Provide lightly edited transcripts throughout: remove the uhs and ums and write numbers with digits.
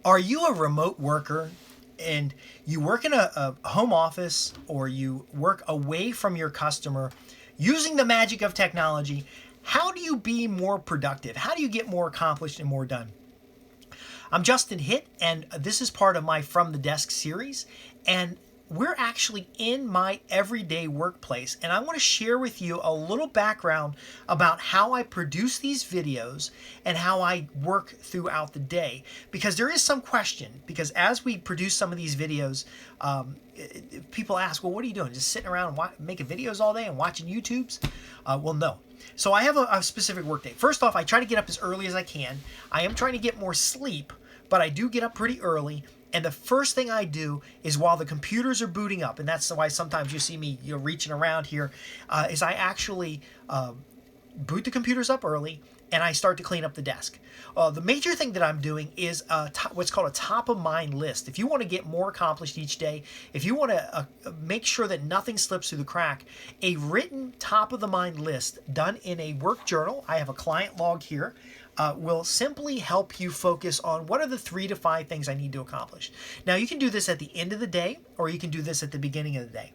Are you a remote worker and you work in a home office or you work away from your customer using the magic of technology? How do you be more productive? How do you get more accomplished and more done? I'm Justin Hitt, and this is part of my From the Desk series. And we're actually in my everyday workplace, and I want to share with you a little background about how I produce these videos and how I work throughout the day. Because there is some question, because as we produce some of these videos, people ask, well, what are you doing? Just sitting around making videos all day and watching YouTubes? Well, no. So I have a specific work day. First off, I try to get up as early as I can. I am trying to get more sleep, but I do get up pretty early. And the first thing I do is while the computers are booting up, and that's why sometimes you see me reaching around here, is I actually boot the computers up early and I start to clean up the desk. The major thing that I'm doing is what's called a top of mind list. If you want to get more accomplished each day, if you want to make sure that nothing slips through the crack, a written top of the mind list done in a work journal, I have a client log here, will simply help you focus on what are the 3 to 5 things I need to accomplish. Now, you can do this at the end of the day, or you can do this at the beginning of the day.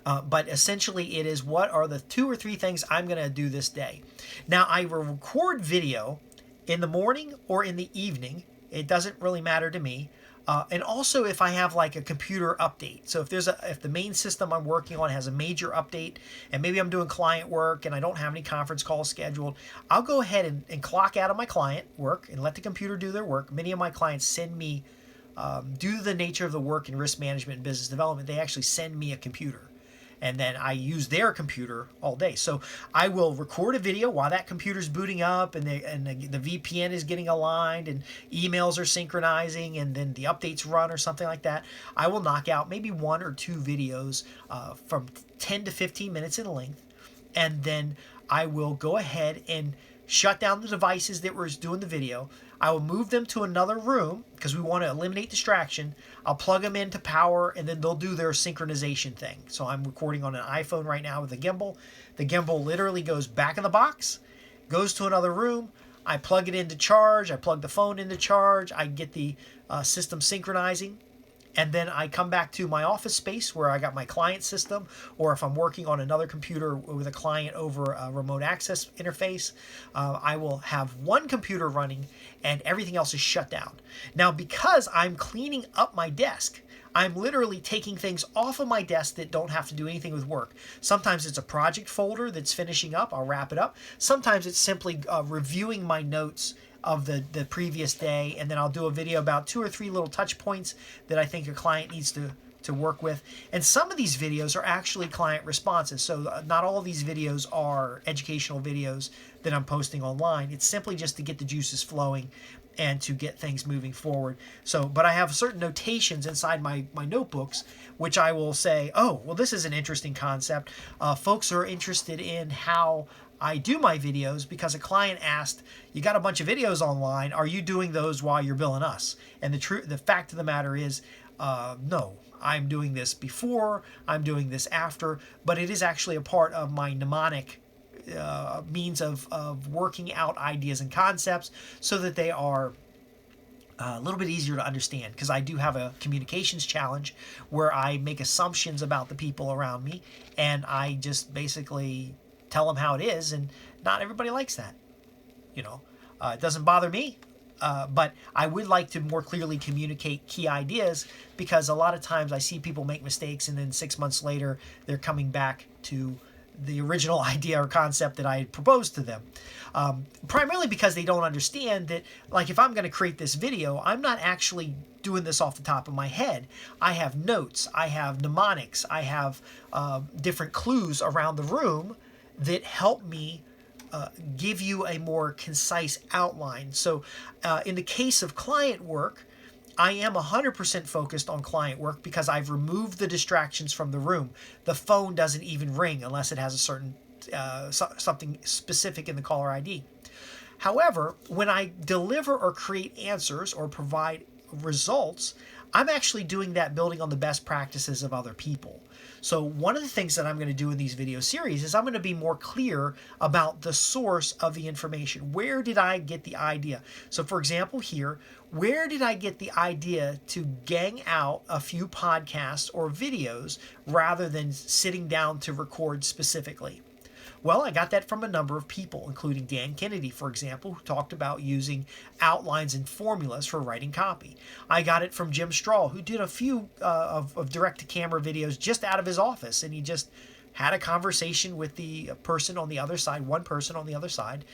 But essentially, it is what are the 2 or 3 things I'm going to do this day. Now, I will record video in the morning or in the evening. It doesn't really matter to me. And also if I have like a computer update. So if the main system I'm working on has a major update and maybe I'm doing client work and I don't have any conference calls scheduled, I'll go ahead and clock out of my client work and let the computer do their work. Many of my clients send me, due to the nature of the work in risk management and business development, they actually send me a computer. And then I use their computer all day. So I will record a video while that computer's booting up and the VPN is getting aligned and emails are synchronizing and then the updates run or something like that. I will knock out maybe 1 or 2 videos from 10 to 15 minutes in length. And then I will go ahead and shut down the devices that were doing the video. I will move them to another room because we want to eliminate distraction. I'll plug them into power and then they'll do their synchronization thing. So I'm recording on an iPhone right now with a gimbal. The gimbal literally goes back in the box, goes to another room. I plug it into charge. I plug the phone into charge. I get the system synchronizing. And then I come back to my office space where I got my client system, or if I'm working on another computer with a client over a remote access interface, I will have one computer running and everything else is shut down. Now, because I'm cleaning up my desk, I'm literally taking things off of my desk that don't have to do anything with work. Sometimes it's a project folder that's finishing up. I'll wrap it up. Sometimes it's simply reviewing my notes of the previous day, and then I'll do a video about 2 or 3 little touch points that I think a client needs to work with. And some of these videos are actually client responses. So not all of these videos are educational videos that I'm posting online. It's simply just to get the juices flowing and to get things moving forward. So, but I have certain notations inside my notebooks, which I will say, oh, well, this is an interesting concept. Folks are interested in how I do my videos because a client asked, you got a bunch of videos online, are you doing those while you're billing us? And the fact of the matter is, no, I'm doing this before, I'm doing this after, but it is actually a part of my mnemonic means of working out ideas and concepts so that they are a little bit easier to understand, because I do have a communications challenge where I make assumptions about the people around me and I just basically tell them how it is, and not everybody likes that. It doesn't bother me, but I would like to more clearly communicate key ideas, because a lot of times I see people make mistakes and then 6 months later they're coming back to the original idea or concept that I had proposed to them. Primarily because they don't understand that, like, if I'm going to create this video, I'm not actually doing this off the top of my head. I have notes, I have mnemonics, I have different clues around the room that help me give you a more concise outline. So in the case of client work, I am 100% focused on client work because I've removed the distractions from the room. The phone doesn't even ring unless it has a certain something specific in the caller ID. However, when I deliver or create answers or provide results, I'm actually doing that building on the best practices of other people. So one of the things that I'm going to do in these video series is I'm going to be more clear about the source of the information. Where did I get the idea? So for example here, where did I get the idea to gang out a few podcasts or videos rather than sitting down to record specifically? Well, I got that from a number of people, including Dan Kennedy, for example, who talked about using outlines and formulas for writing copy. I got it from Jim Strahl, who did a few of direct-to-camera videos just out of his office, and he just had a conversation with the person on the other side, one person on the other side,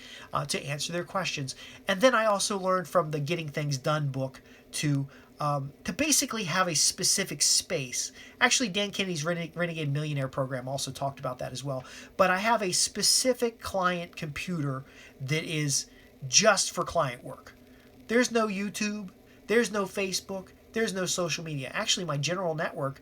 to answer their questions. And then I also learned from the Getting Things Done book to basically have a specific space. Actually, Dan Kennedy's Renegade Millionaire program also talked about that as well. But I have a specific client computer that is just for client work. There's no YouTube, there's no Facebook, there's no social media. Actually, my general network,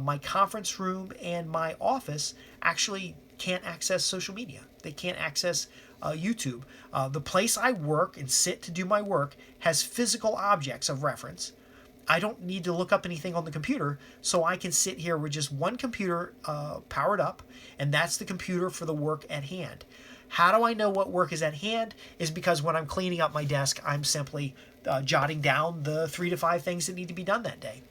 my conference room, and my office actually can't access social media. They can't access YouTube. The place I work and sit to do my work has physical objects of reference. I don't need to look up anything on the computer, so I can sit here with just one computer powered up, and that's the computer for the work at hand. How do I know what work is at hand? Is because when I'm cleaning up my desk, I'm simply jotting down the 3 to 5 things that need to be done that day.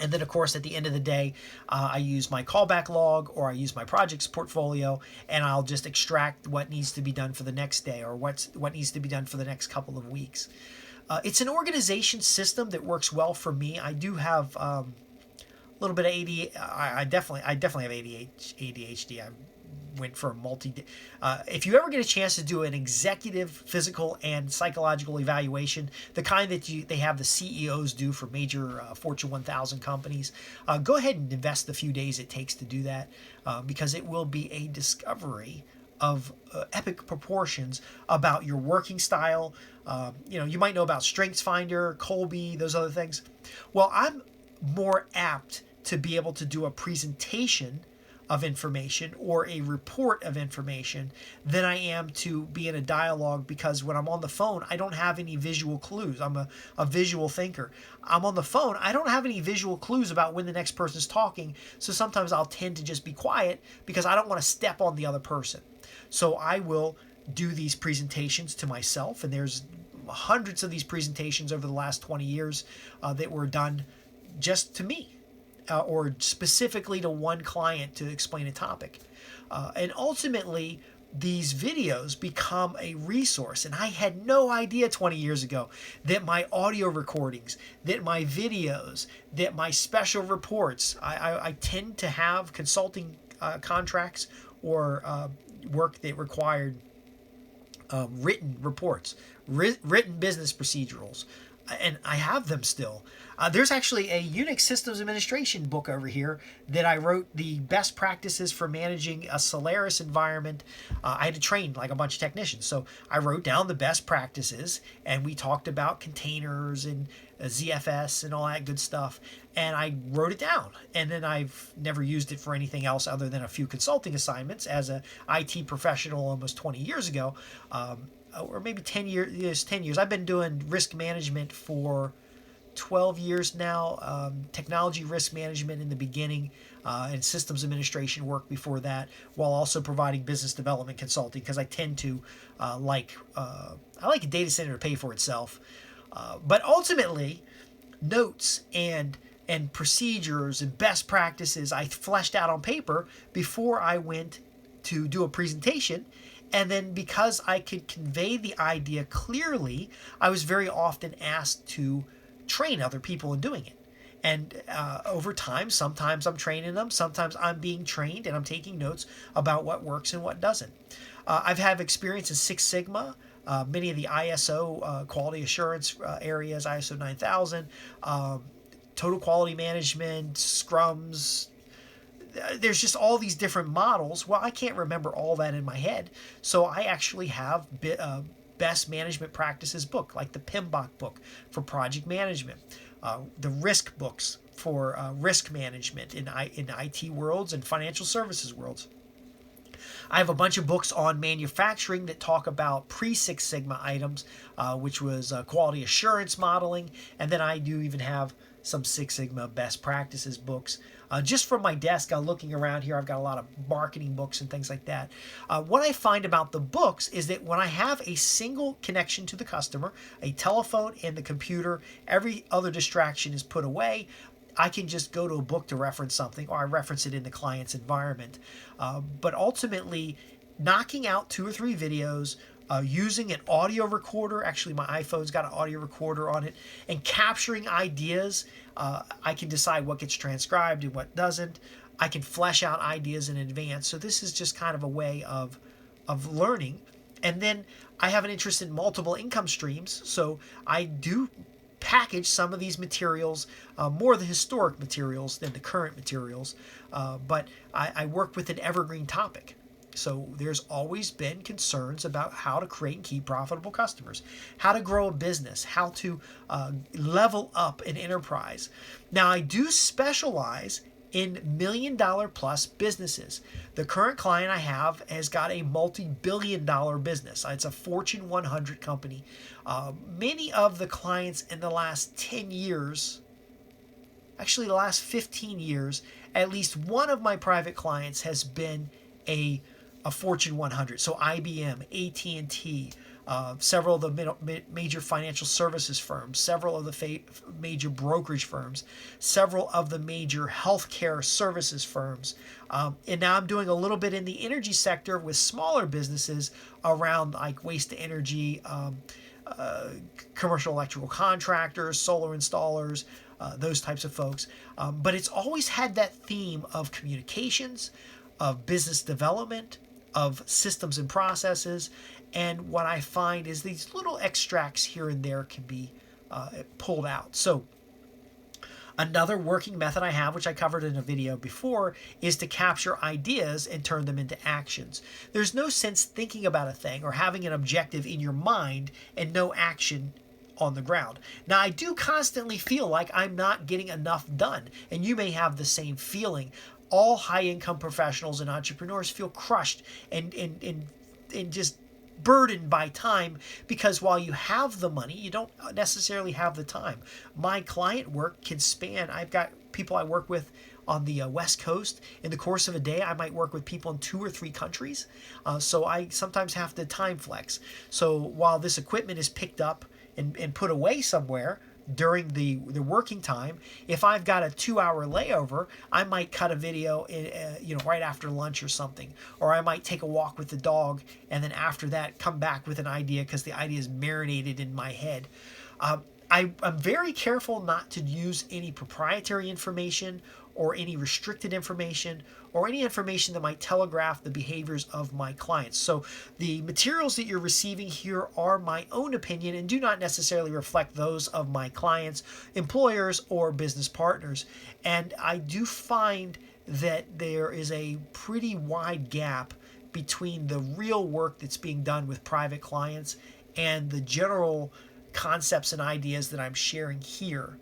And then, of course, at the end of the day, I use my callback log or I use my projects portfolio, and I'll just extract what needs to be done for the next day or what needs to be done for the next couple of weeks. It's an organization system that works well for me. I do have a little bit of ADHD. I definitely have ADHD. I went for a if you ever get a chance to do an executive physical and psychological evaluation, the kind that they have the CEOs do for major Fortune 1000 companies, go ahead and invest the few days it takes to do that, because it will be a discovery of epic proportions about your working style. You might know about StrengthsFinder, Colby, those other things. Well, I'm more apt to be able to do a presentation of information or a report of information than I am to be in a dialogue, because when I'm on the phone, I don't have any visual clues. I'm a visual thinker. I'm on the phone, I don't have any visual clues about when the next person's talking, so sometimes I'll tend to just be quiet because I don't want to step on the other person. So I will do these presentations to myself, and there's hundreds of these presentations over the last 20 years that were done just to me. Or specifically to one client to explain a topic. And ultimately, these videos become a resource. And I had no idea 20 years ago that my audio recordings, that my videos, that my special reports, I tend to have consulting contracts or work that required written reports, written business procedurals. And I have them still. There's actually a Unix Systems Administration book over here that I wrote, the best practices for managing a Solaris environment. I had to train like a bunch of technicians. So I wrote down the best practices, and we talked about containers and ZFS and all that good stuff. And I wrote it down. And then I've never used it for anything else other than a few consulting assignments as an IT professional almost 20 years ago. Or maybe 10 years. I've been doing risk management for 12 years now. Technology risk management in the beginning, and systems administration work before that, while also providing business development consulting, because I tend to I like a data center to pay for itself. But ultimately, notes and procedures and best practices I fleshed out on paper before I went to do a presentation. And then because I could convey the idea clearly, I was very often asked to train other people in doing it. And over time, sometimes I'm training them, sometimes I'm being trained and I'm taking notes about what works and what doesn't. I've had experience in Six Sigma, many of the ISO quality assurance areas, ISO 9000, total quality management, scrums. There's just all these different models. Well, I can't remember all that in my head. So I actually have best management practices book, like the PMBOK book for project management, the risk books for risk management in IT worlds and financial services worlds. I have a bunch of books on manufacturing that talk about pre-Six Sigma items, which was quality assurance modeling. And then I do even have some Six Sigma best practices books. Just from my desk, looking around here, I've got a lot of marketing books and things like that. What I find about the books is that when I have a single connection to the customer, a telephone and the computer, every other distraction is put away. I can just go to a book to reference something, or I reference it in the client's environment. But ultimately, knocking out 2 or 3 videos, using an audio recorder. Actually, my iPhone's got an audio recorder on it, and capturing ideas. I can decide what gets transcribed and what doesn't. I can flesh out ideas in advance. So this is just kind of a way of learning. And then I have an interest in multiple income streams. So I do package some of these materials, more the historic materials than the current materials. But I work with an evergreen topic. So there's always been concerns about how to create and keep profitable customers, how to grow a business, how to level up an enterprise. Now, I do specialize in $1 million plus businesses. The current client I have has got a multi-billion-dollar business. It's a Fortune 100 company. Many of the clients in the last 10 years, actually the last 15 years, at least one of my private clients has been a Fortune 100. So IBM, AT&T, several of the major financial services firms, several of the major brokerage firms, several of the major healthcare services firms. And now I'm doing a little bit in the energy sector with smaller businesses around like waste to energy, commercial electrical contractors, solar installers, those types of folks. But it's always had that theme of communications, of business development, of systems and processes. And what I find is these little extracts here and there can be pulled out. So another working method I have, which I covered in a video before, is to capture ideas and turn them into actions. There's no sense thinking about a thing or having an objective in your mind and no action on the ground. Now, I do constantly feel like I'm not getting enough done, and you may have the same feeling. All high-income professionals and entrepreneurs feel crushed and just burdened by time, because while you have the money, you don't necessarily have the time. My client work can span, I've got people I work with on the West Coast. In the course of a day, I might work with people in 2 or 3 countries. So I sometimes have to time flex. So while this equipment is picked up and put away somewhere during the working time, if I've got a 2-hour layover, I might cut a video right after lunch or something, or I might take a walk with the dog, and then after that come back with an idea because the idea is marinated in my head. I'm very careful not to use any proprietary information or any restricted information or any information that might telegraph the behaviors of my clients. So the materials that you're receiving here are my own opinion and do not necessarily reflect those of my clients, employers, or business partners. And I do find that there is a pretty wide gap between the real work that's being done with private clients and the general concepts and ideas that I'm sharing here.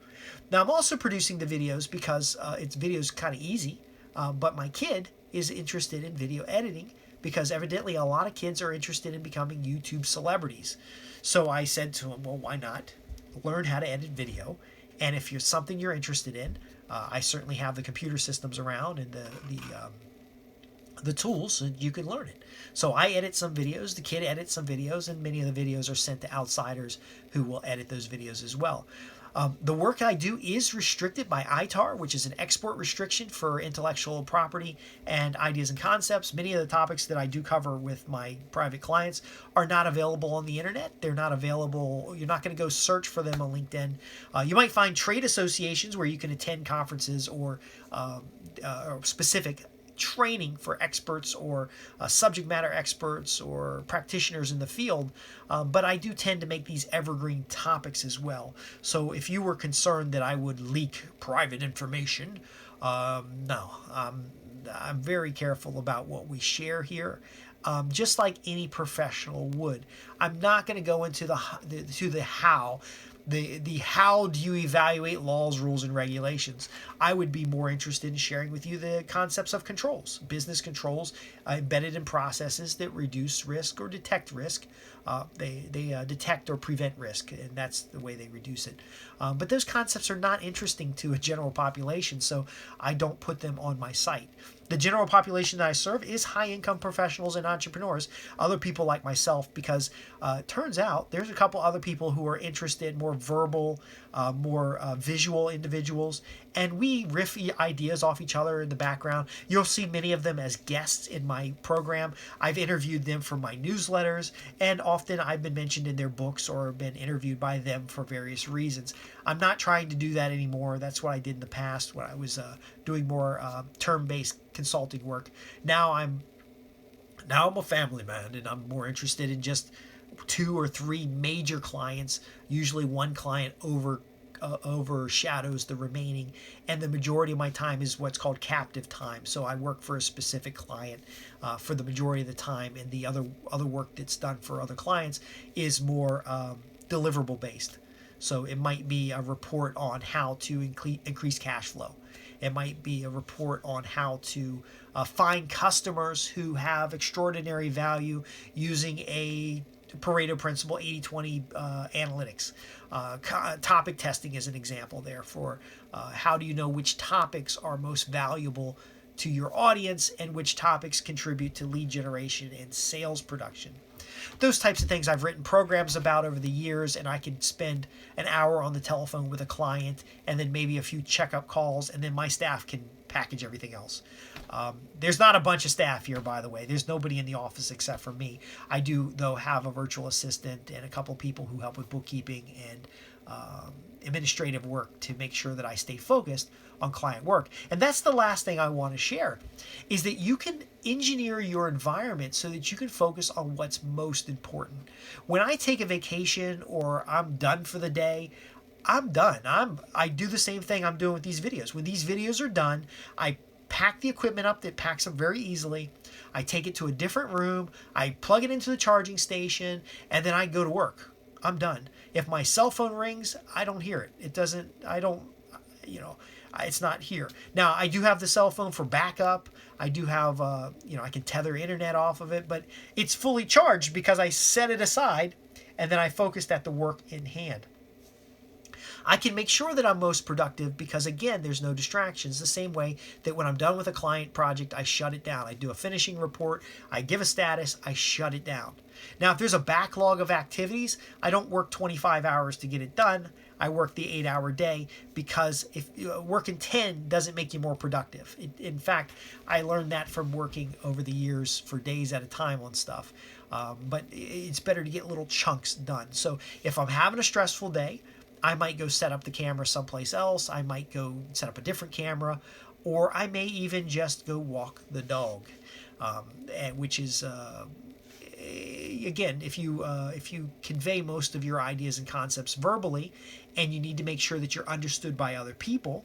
Now, I'm also producing the videos because it's video's kind of easy, but my kid is interested in video editing because evidently a lot of kids are interested in becoming YouTube celebrities. So I said to him, well, why not learn how to edit video? And if you're something you're interested in, I certainly have the computer systems around and the tools, and you can learn it. So I edit some videos, the kid edits some videos, and many of the videos are sent to outsiders who will edit those videos as well. The work I do is restricted by ITAR, which is an export restriction for intellectual property and ideas and concepts. Many of the topics that I do cover with my private clients are not available on the internet. They're not available. You're not going to go search for them on LinkedIn. You might find trade associations where you can attend conferences or specific training for experts or subject matter experts or practitioners in the field, but I do tend to make these evergreen topics as well. So if you were concerned that I would leak private information, no, I'm very careful about what we share here. Just like any professional would. I'm not going to go into the how. the how do you evaluate laws, rules, and regulations. I would be more interested in sharing with you the concepts of controls, business controls embedded in processes that reduce risk or detect risk. They detect or prevent risk, and that's the way they reduce it. But those concepts are not interesting to a general population, so I don't put them on my site. The general population that I serve is high-income professionals and entrepreneurs, other people like myself, because it turns out there's a couple other people who are interested, more verbal, more visual individuals, and we riff ideas off each other in the background. You'll see many of them as guests in my program. I've interviewed them for my newsletters, and often I've been mentioned in their books or been interviewed by them for various reasons. I'm not trying to do that anymore. That's what I did in the past when I was doing more term-based consulting work. Now I'm a family man, and I'm more interested in just 2 or 3 major clients. Usually one client overshadows the remaining, and the majority of my time is what's called captive time. So I work for a specific client for the majority of the time, and the other work that's done for other clients is more deliverable based. So it might be a report on how to increase cash flow. It might be a report on how to find customers who have extraordinary value using a Pareto principle, 80-20 analytics. Topic testing is an example there for how do you know which topics are most valuable to your audience and which topics contribute to lead generation and sales production. Those types of things I've written programs about over the years, and I can spend an hour on the telephone with a client and then maybe a few checkup calls, and then my staff can package everything else. There's not a bunch of staff here, by the way. There's nobody in the office except for me. I do, though, have a virtual assistant and a couple people who help with bookkeeping and administrative work to make sure that I stay focused on client work. And that's the last thing I want to share, is that you can engineer your environment so that you can focus on what's most important. When I take a vacation or I'm done for the day, I'm done. I do the same thing I'm doing with these videos. When these videos are done, I pack the equipment up that packs up very easily. I take it to a different room. I plug it into the charging station, and then I go to work. I'm done. If my cell phone rings, I don't hear it. It's not here. Now, I do have the cell phone for backup. I do have, I can tether internet off of it, but it's fully charged because I set it aside and then I focused at the work in hand. I can make sure that I'm most productive because, again, there's no distractions. The same way that when I'm done with a client project, I shut it down. I do a finishing report. I give a status. I shut it down. Now, if there's a backlog of activities, I don't work 25 hours to get it done. I work the 8-hour day because if working 10 doesn't make you more productive. In fact, I learned that from working over the years for days at a time on stuff. But it's better to get little chunks done. So if I'm having a stressful day, I might go set up the camera someplace else. I might go set up a different camera, or I may even just go walk the dog, which is again, if you convey most of your ideas and concepts verbally, and you need to make sure that you're understood by other people.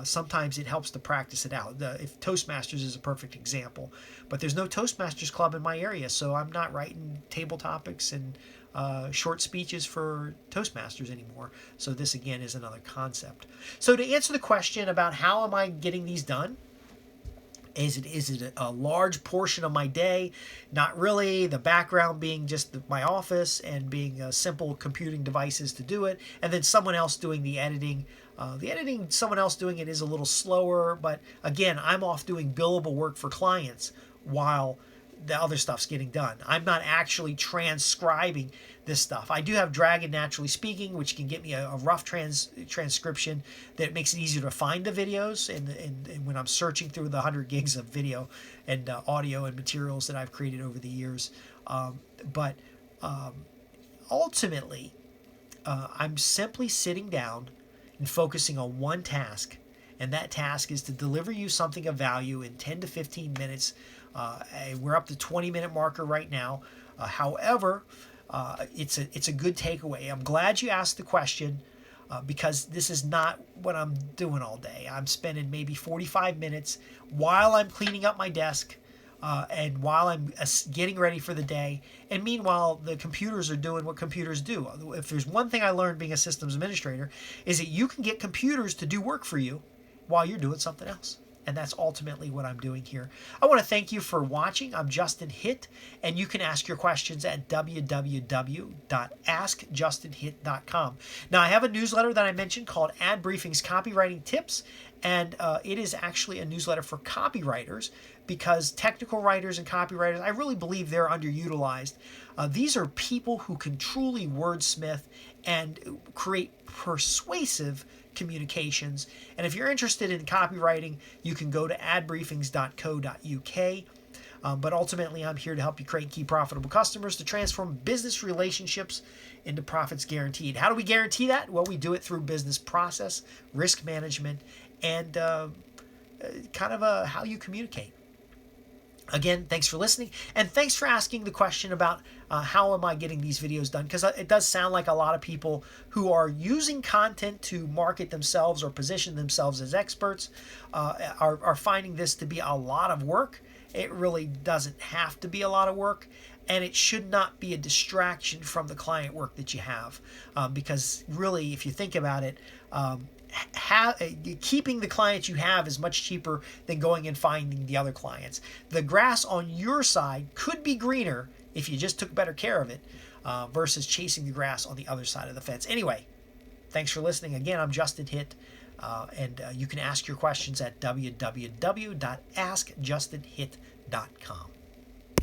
Sometimes it helps to practice it out. If Toastmasters is a perfect example, but there's no Toastmasters club in my area, so I'm not writing table topics and short speeches for Toastmasters anymore. So this again is another concept. So to answer the question about how am I getting these done, is it a large portion of my day? Not really. The background being just my office and being simple computing devices to do it, and then someone else doing the editing. Someone else doing it is a little slower, but again, I'm off doing billable work for clients while the other stuff's getting done. I'm not actually transcribing this stuff. I do have Dragon Naturally Speaking, which can get me a rough transcription that makes it easier to find the videos and when I'm searching through the 100 gigs of video and audio and materials that I've created over the years. But ultimately, I'm simply sitting down and focusing on one task, and that task is to deliver you something of value in 10 to 15 minutes. We're up to 20-minute marker right now. However, it's a good takeaway. I'm glad you asked the question because this is not what I'm doing all day. I'm spending maybe 45 minutes while I'm cleaning up my desk, and while I'm getting ready for the day, and meanwhile the computers are doing what computers do. If there's one thing I learned being a systems administrator, is that you can get computers to do work for you while you're doing something else. And that's ultimately what I'm doing here. I want to thank you for watching. I'm Justin Hitt, and you can ask your questions at www.askjustinhitt.com. Now, I have a newsletter that I mentioned called Ad Briefings Copywriting Tips, and it is actually a newsletter for copywriters, because technical writers and copywriters, I really believe they're underutilized. These are people who can truly wordsmith and create persuasive communications. And if you're interested in copywriting, you can go to adbriefings.co.uk. But ultimately, I'm here to help you create key profitable customers to transform business relationships into profits guaranteed. How do we guarantee that? Well, we do it through business process, risk management, and kind of how you communicate. Again, thanks for listening, and thanks for asking the question about how am I getting these videos done, because it does sound like a lot of people who are using content to market themselves or position themselves as experts are finding this to be a lot of work. It really doesn't have to be a lot of work, and it should not be a distraction from the client work that you have, because really, if you think about it, keeping the clients you have is much cheaper than going and finding the other clients. The grass on your side could be greener if you just took better care of it, versus chasing the grass on the other side of the fence. Anyway, thanks for listening. Again, I'm Justin Hitt, and you can ask your questions at www.askjustinhitt.com.